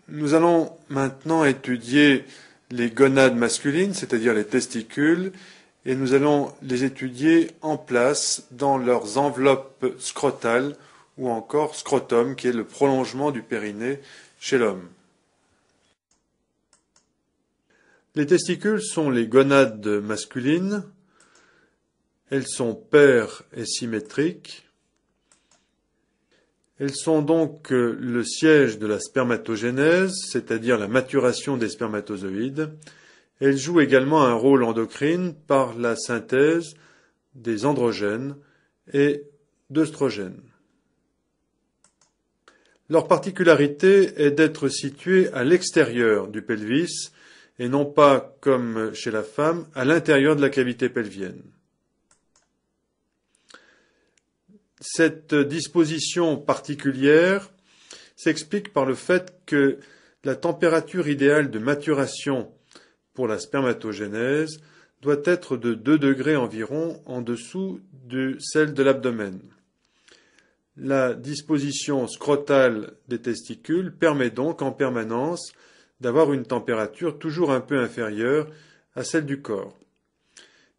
Nous allons maintenant étudier les gonades masculines, c'est-à-dire les testicules, et nous allons les étudier en place dans leurs enveloppes scrotales ou encore scrotum, qui est le prolongement du périnée chez l'homme. Les testicules sont les gonades masculines. Elles sont paires et symétriques. Elles sont donc le siège de la spermatogénèse, c'est-à-dire la maturation des spermatozoïdes. Elles jouent également un rôle endocrine par la synthèse des androgènes et d'œstrogènes. Leur particularité est d'être situées à l'extérieur du pelvis et non pas, comme chez la femme, à l'intérieur de la cavité pelvienne. Cette disposition particulière s'explique par le fait que la température idéale de maturation pour la spermatogénèse doit être de 2 degrés environ en dessous de celle de l'abdomen. La disposition scrotale des testicules permet donc en permanence d'avoir une température toujours un peu inférieure à celle du corps.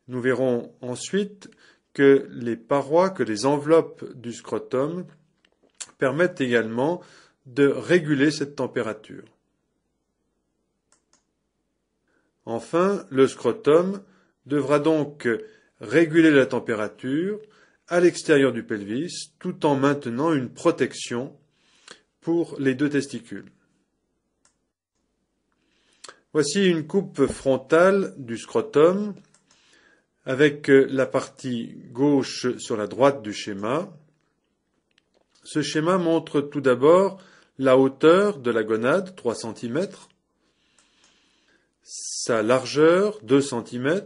Nous verrons ensuite que les enveloppes du scrotum permettent également de réguler cette température. Enfin, le scrotum devra donc réguler la température à l'extérieur du pelvis tout en maintenant une protection pour les 2 testicules. Voici une coupe frontale du scrotum avec la partie gauche sur la droite du schéma. Ce schéma montre tout d'abord la hauteur de la gonade, 3 cm, sa largeur, 2 cm,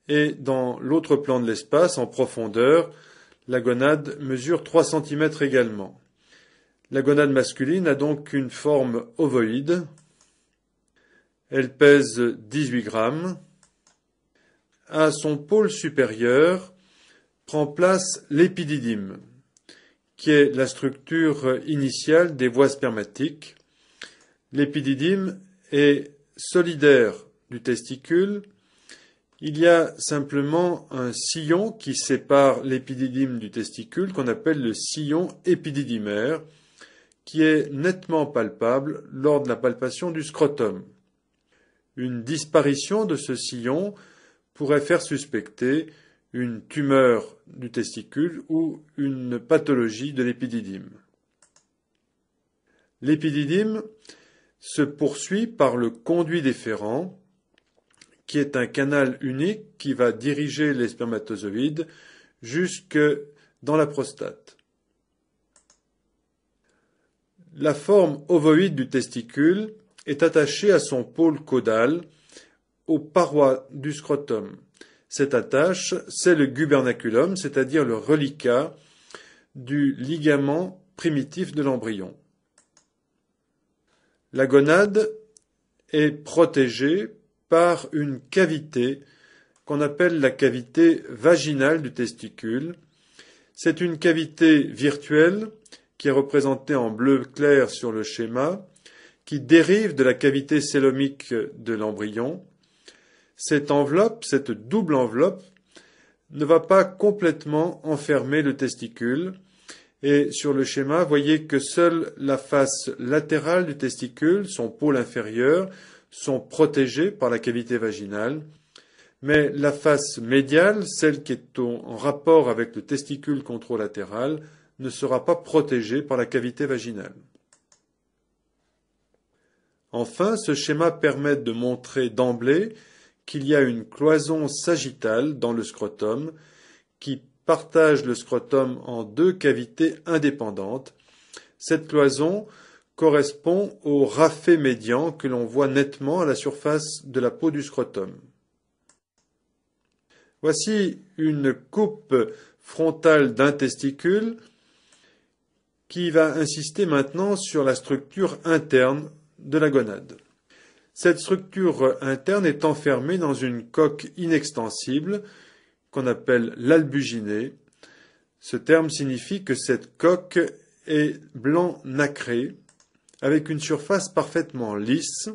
et dans l'autre plan de l'espace, en profondeur, la gonade mesure 3 cm également. La gonade masculine a donc une forme ovoïde. Elle pèse 18 grammes. À son pôle supérieur prend place l'épididyme, qui est la structure initiale des voies spermatiques. L'épididyme est solidaire du testicule. Il y a simplement un sillon qui sépare l'épididyme du testicule, qu'on appelle le sillon épididymaire, qui est nettement palpable lors de la palpation du scrotum. Une disparition de ce sillon pourrait faire suspecter une tumeur du testicule ou une pathologie de l'épididyme. L'épididyme se poursuit par le conduit déférent, qui est un canal unique qui va diriger les spermatozoïdes jusque dans la prostate. La forme ovoïde du testicule est attachée à son pôle caudal, aux parois du scrotum. Cette attache, c'est le gubernaculum, c'est-à-dire le reliquat du ligament primitif de l'embryon. La gonade est protégée par une cavité qu'on appelle la cavité vaginale du testicule. C'est une cavité virtuelle qui est représentée en bleu clair sur le schéma, qui dérive de la cavité célomique de l'embryon. Cette enveloppe, cette double enveloppe, ne va pas complètement enfermer le testicule. Et sur le schéma, voyez que seule la face latérale du testicule, son pôle inférieur, sont protégés par la cavité vaginale. Mais la face médiale, celle qui est en rapport avec le testicule contralatéral, ne sera pas protégée par la cavité vaginale. Enfin, ce schéma permet de montrer d'emblée qu'il y a une cloison sagittale dans le scrotum qui partage le scrotum en 2 cavités indépendantes. Cette cloison correspond au raphé médian que l'on voit nettement à la surface de la peau du scrotum. Voici une coupe frontale d'un testicule qui va insister maintenant sur la structure interne de la gonade. Cette structure interne est enfermée dans une coque inextensible qu'on appelle l'albuginée. Ce terme signifie que cette coque est blanc nacré avec une surface parfaitement lisse.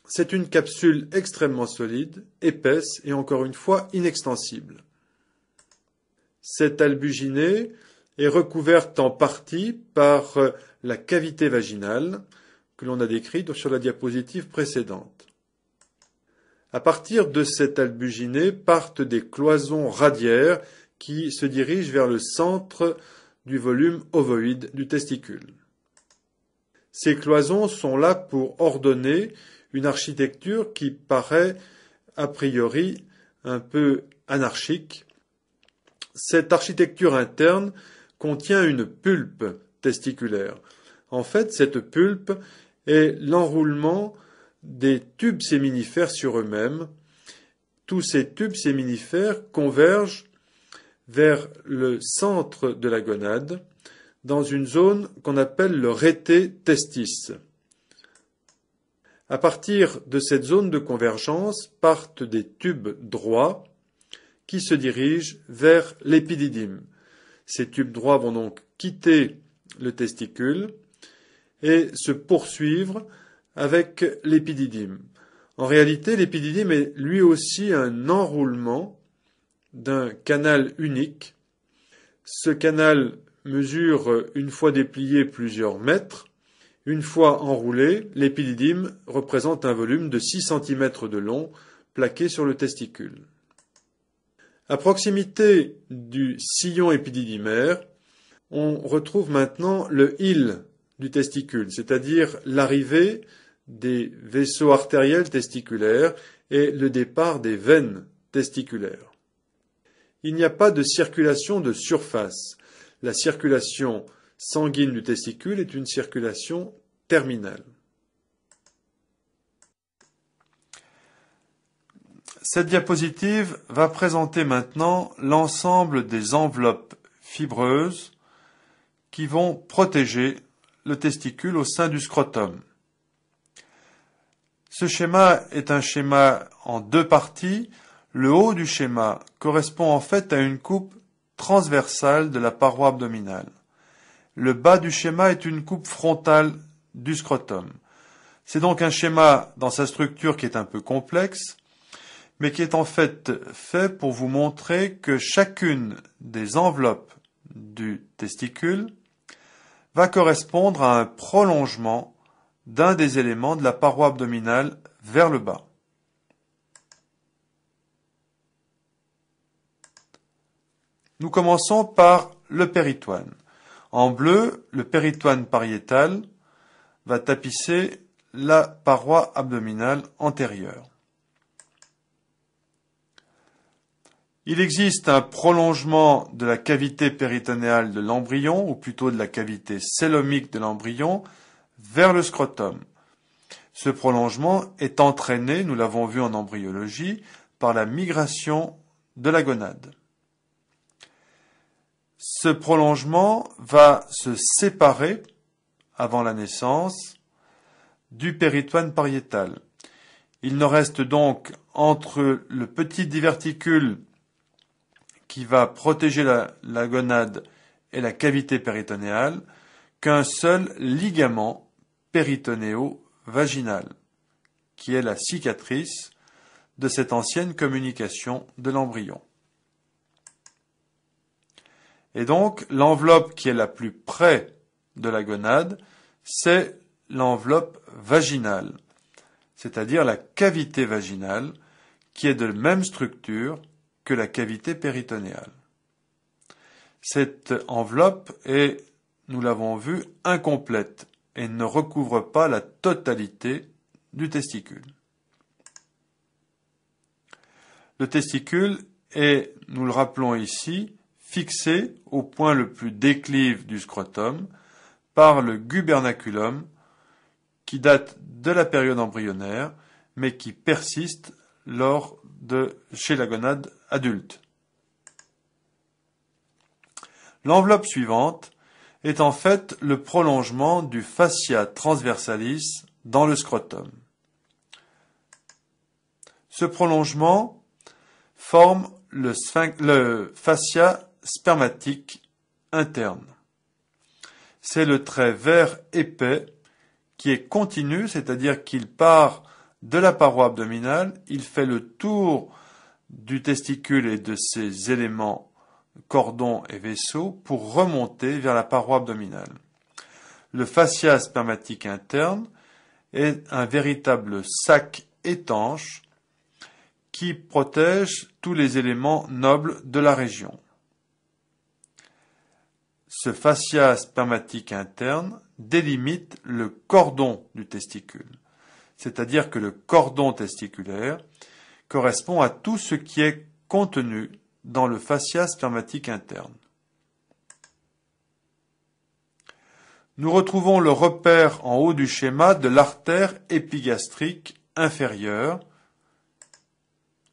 C'est une capsule extrêmement solide, épaisse et encore une fois inextensible. Cette albuginée est recouverte en partie par la cavité vaginale que l'on a décrite sur la diapositive précédente. À partir de cette albuginée partent des cloisons radiaires qui se dirigent vers le centre du volume ovoïde du testicule. Ces cloisons sont là pour ordonner une architecture qui paraît a priori un peu anarchique. Cette architecture interne contient une pulpe testiculaire. En fait, cette pulpe est l'enroulement des tubes séminifères sur eux-mêmes. Tous ces tubes séminifères convergent vers le centre de la gonade, dans une zone qu'on appelle le rété testis. À partir de cette zone de convergence partent des tubes droits qui se dirigent vers l'épididyme. Ces tubes droits vont donc quitter le testicule et se poursuivre avec l'épididyme. En réalité, l'épididyme est lui aussi un enroulement d'un canal unique. Ce canal mesure, une fois déplié, plusieurs mètres. Une fois enroulé, l'épididyme représente un volume de 6 cm de long plaqué sur le testicule. À proximité du sillon épididymaire, on retrouve maintenant le île du testicule, c'est-à-dire l'arrivée des vaisseaux artériels testiculaires et le départ des veines testiculaires. Il n'y a pas de circulation de surface. La circulation sanguine du testicule est une circulation terminale. Cette diapositive va présenter maintenant l'ensemble des enveloppes fibreuses qui vont protéger le testicule au sein du scrotum. Ce schéma est un schéma en deux parties. Le haut du schéma correspond en fait à une coupe transversale de la paroi abdominale. Le bas du schéma est une coupe frontale du scrotum. C'est donc un schéma dans sa structure qui est un peu complexe, mais qui est en fait pour vous montrer que chacune des enveloppes du testicule va correspondre à un prolongement d'un des éléments de la paroi abdominale vers le bas. Nous commençons par le péritoine. En bleu, le péritoine pariétal va tapisser la paroi abdominale antérieure. Il existe un prolongement de la cavité péritonéale de l'embryon, ou plutôt de la cavité cœlomique de l'embryon, vers le scrotum. Ce prolongement est entraîné, nous l'avons vu en embryologie, par la migration de la gonade. Ce prolongement va se séparer, avant la naissance, du péritoine pariétal. Il ne reste donc entre le petit diverticule qui va protéger la gonade et la cavité péritonéale qu'un seul ligament péritonéo-vaginal, qui est la cicatrice de cette ancienne communication de l'embryon. Et donc, l'enveloppe qui est la plus près de la gonade, c'est l'enveloppe vaginale, c'est-à-dire la cavité vaginale, qui est de même structure que la cavité péritonéale. Cette enveloppe est, nous l'avons vu, incomplète et ne recouvre pas la totalité du testicule. Le testicule est, nous le rappelons ici, fixé au point le plus déclive du scrotum par le gubernaculum qui date de la période embryonnaire mais qui persiste chez la gonade adulte. L'enveloppe suivante est en fait le prolongement du fascia transversalis dans le scrotum. Ce prolongement forme le fascia spermatique interne. C'est le trait vert épais qui est continu, c'est-à-dire qu'il part de la paroi abdominale, il fait le tour du testicule et de ses éléments cordons et vaisseaux pour remonter vers la paroi abdominale. Le fascia spermatique interne est un véritable sac étanche qui protège tous les éléments nobles de la région. Ce fascia spermatique interne délimite le cordon du testicule, c'est-à-dire que le cordon testiculaire correspond à tout ce qui est contenu dans le fascia spermatique interne. Nous retrouvons le repère en haut du schéma de l'artère épigastrique inférieure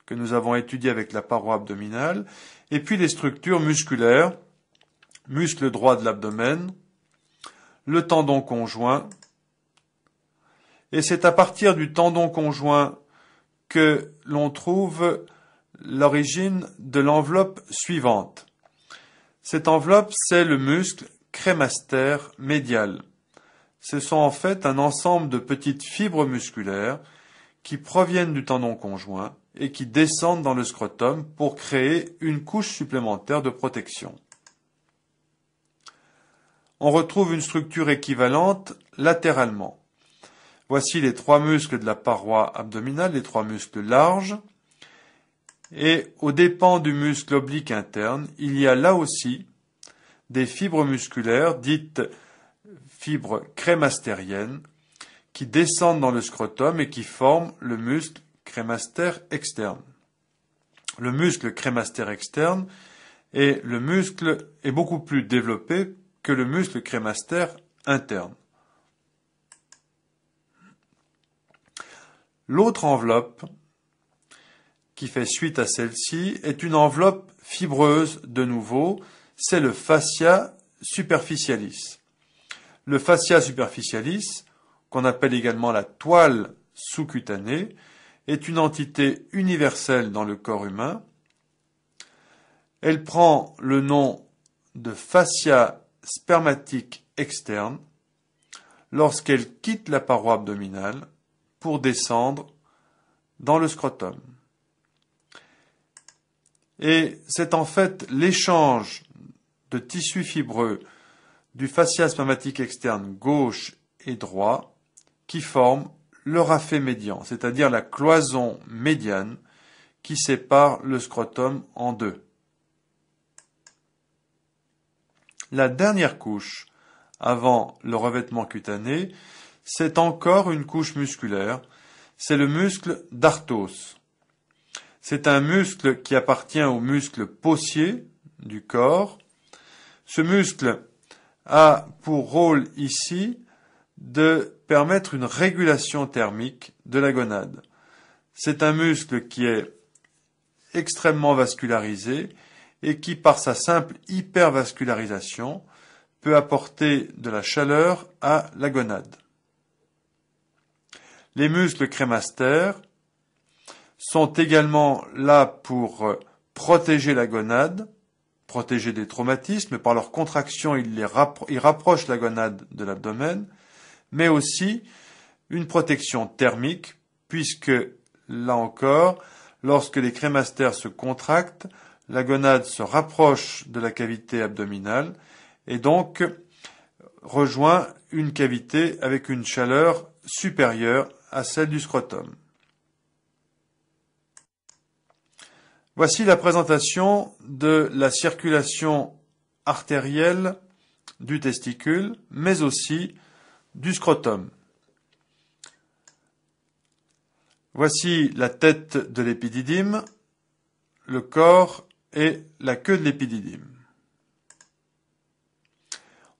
que nous avons étudié avec la paroi abdominale, et puis les structures musculaires, muscle droit de l'abdomen, le tendon conjoint, et c'est à partir du tendon conjoint que l'on trouve l'origine de l'enveloppe suivante. Cette enveloppe, c'est le muscle crémastère médial. Ce sont en fait un ensemble de petites fibres musculaires qui proviennent du tendon conjoint et qui descendent dans le scrotum pour créer une couche supplémentaire de protection. On retrouve une structure équivalente latéralement. Voici les trois muscles de la paroi abdominale, les trois muscles larges. Et aux dépens du muscle oblique interne, il y a là aussi des fibres musculaires dites fibres crémastériennes qui descendent dans le scrotum et qui forment le muscle crémastère externe. Le muscle crémastère externe est beaucoup plus développé que le muscle crémastère interne. L'autre enveloppe qui fait suite à celle-ci est une enveloppe fibreuse de nouveau, c'est le fascia superficialis. Le fascia superficialis, qu'on appelle également la toile sous-cutanée, est une entité universelle dans le corps humain. Elle prend le nom de fascia spermatique externe lorsqu'elle quitte la paroi abdominale pour descendre dans le scrotum. Et c'est en fait l'échange de tissus fibreux du fascia spermatique externe gauche et droit qui forme le raphet médian, c'est-à-dire la cloison médiane qui sépare le scrotum en deux. La dernière couche, avant le revêtement cutané, c'est encore une couche musculaire, c'est le muscle d'Arthos. C'est un muscle qui appartient au muscle possier du corps. Ce muscle a pour rôle ici de permettre une régulation thermique de la gonade. C'est un muscle qui est extrêmement vascularisé et qui, par sa simple hypervascularisation, peut apporter de la chaleur à la gonade. Les muscles crémastères sont également là pour protéger la gonade, protéger des traumatismes. Par leur contraction, ils rapprochent la gonade de l'abdomen, mais aussi une protection thermique, puisque, là encore, lorsque les crémastères se contractent, la gonade se rapproche de la cavité abdominale et donc rejoint une cavité avec une chaleur supérieure à celle du scrotum. Voici la présentation de la circulation artérielle du testicule, mais aussi du scrotum. Voici la tête de l'épididyme, le corps et la queue de l'épididyme.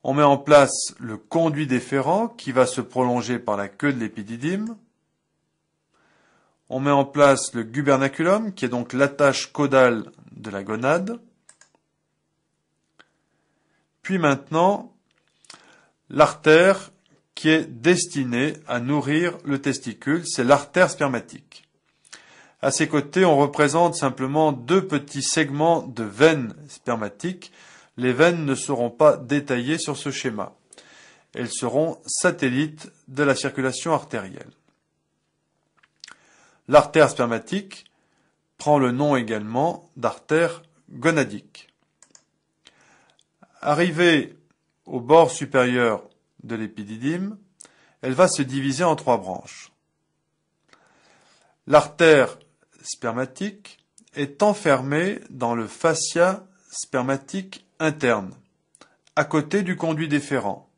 On met en place le conduit déférent qui va se prolonger par la queue de l'épididyme. On met en place le gubernaculum qui est donc l'attache caudale de la gonade. Puis maintenant, l'artère qui est destinée à nourrir le testicule, c'est l'artère spermatique. À ses côtés, on représente simplement deux petits segments de veines spermatiques. Les veines ne seront pas détaillées sur ce schéma. elles seront satellites de la circulation artérielle. L'artère spermatique prend le nom également d'artère gonadique. Arrivée au bord supérieur de l'épididyme, elle va se diviser en 3 branches. L'artère spermatique est enfermée dans le fascia spermatique interne, à côté du conduit déférent.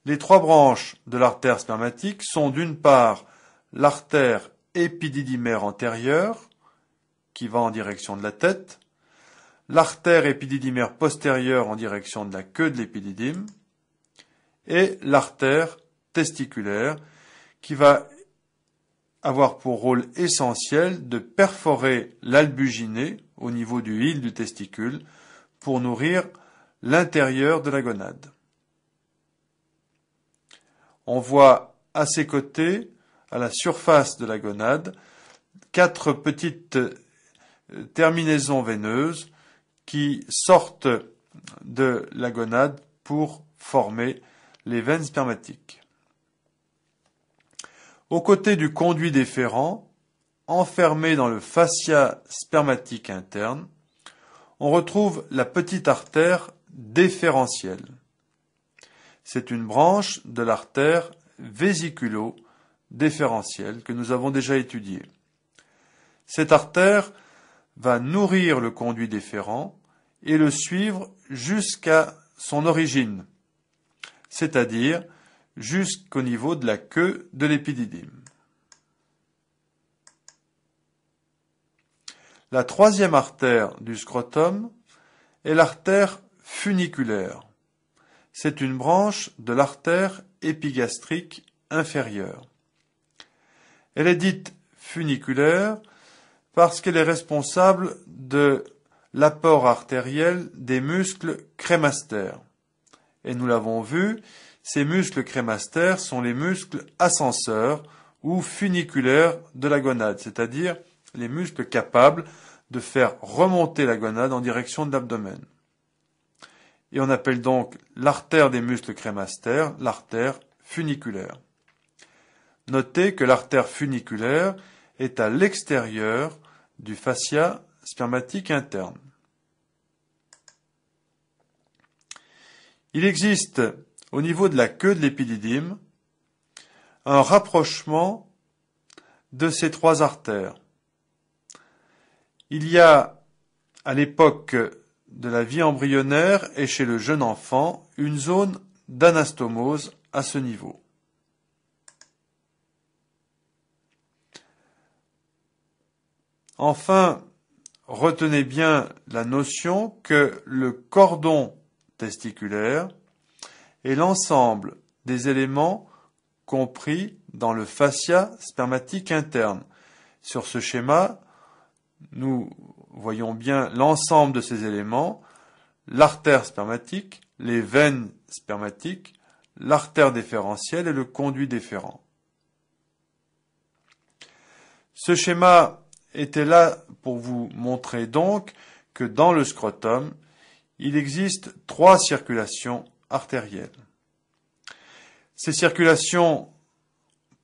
Les 3 branches de l'artère spermatique sont d'une part l'artère épididymaire antérieure, qui va en direction de la tête, l'artère épididymaire postérieure en direction de la queue de l'épididyme, et l'artère testiculaire, qui va avoir pour rôle essentiel de perforer l'albuginée au niveau du hile du testicule pour nourrir l'intérieur de la gonade. On voit à ses côtés, à la surface de la gonade, 4 petites terminaisons veineuses qui sortent de la gonade pour former les veines spermatiques. Aux côtés du conduit déférent, enfermé dans le fascia spermatique interne, on retrouve la petite artère déférentielle. C'est une branche de l'artère vésiculo-déférentielle que nous avons déjà étudiée. Cette artère va nourrir le conduit déférent et le suivre jusqu'à son origine, c'est-à-dire jusqu'au niveau de la queue de l'épididyme. La 3e artère du scrotum est l'artère funiculaire. C'est une branche de l'artère épigastrique inférieure. Elle est dite funiculaire parce qu'elle est responsable de l'apport artériel des muscles crémastères. Et nous l'avons vu, ces muscles crémastères sont les muscles ascenseurs ou funiculaires de la gonade, c'est-à-dire les muscles capables de faire remonter la gonade en direction de l'abdomen. Et on appelle donc l'artère des muscles crémastères l'artère funiculaire. Notez que l'artère funiculaire est à l'extérieur du fascia spermatique interne. Il existe au niveau de la queue de l'épididyme un rapprochement de ces 3 artères. Il y a, à l'époque de la vie embryonnaire et chez le jeune enfant, une zone d'anastomose à ce niveau. Enfin, retenez bien la notion que le cordon testiculaire est l'ensemble des éléments compris dans le fascia spermatique interne. Sur ce schéma, nous voyons bien l'ensemble de ces éléments, l'artère spermatique, les veines spermatiques, l'artère déférentielle et le conduit déférent. Ce schéma était là pour vous montrer donc que dans le scrotum, il existe 3 circulations artérielles. Ces circulations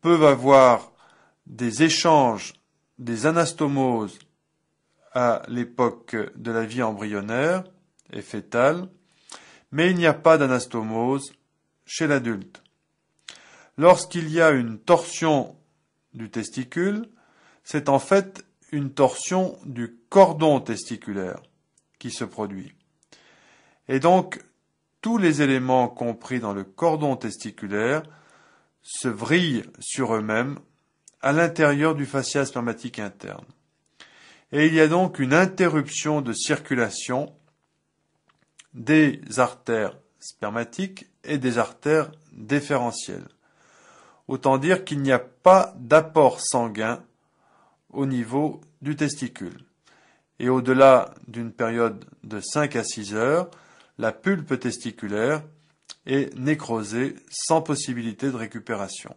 peuvent avoir des échanges, des anastomoses à l'époque de la vie embryonnaire et fœtale, mais il n'y a pas d'anastomose chez l'adulte. Lorsqu'il y a une torsion du testicule, c'est en fait une torsion du cordon testiculaire qui se produit. Et donc, tous les éléments compris dans le cordon testiculaire se vrillent sur eux-mêmes à l'intérieur du fascia spermatique interne. Et il y a donc une interruption de circulation des artères spermatiques et des artères déférentielles. Autant dire qu'il n'y a pas d'apport sanguin au niveau du testicule. Et au-delà d'une période de 5 à 6 heures, la pulpe testiculaire est nécrosée sans possibilité de récupération.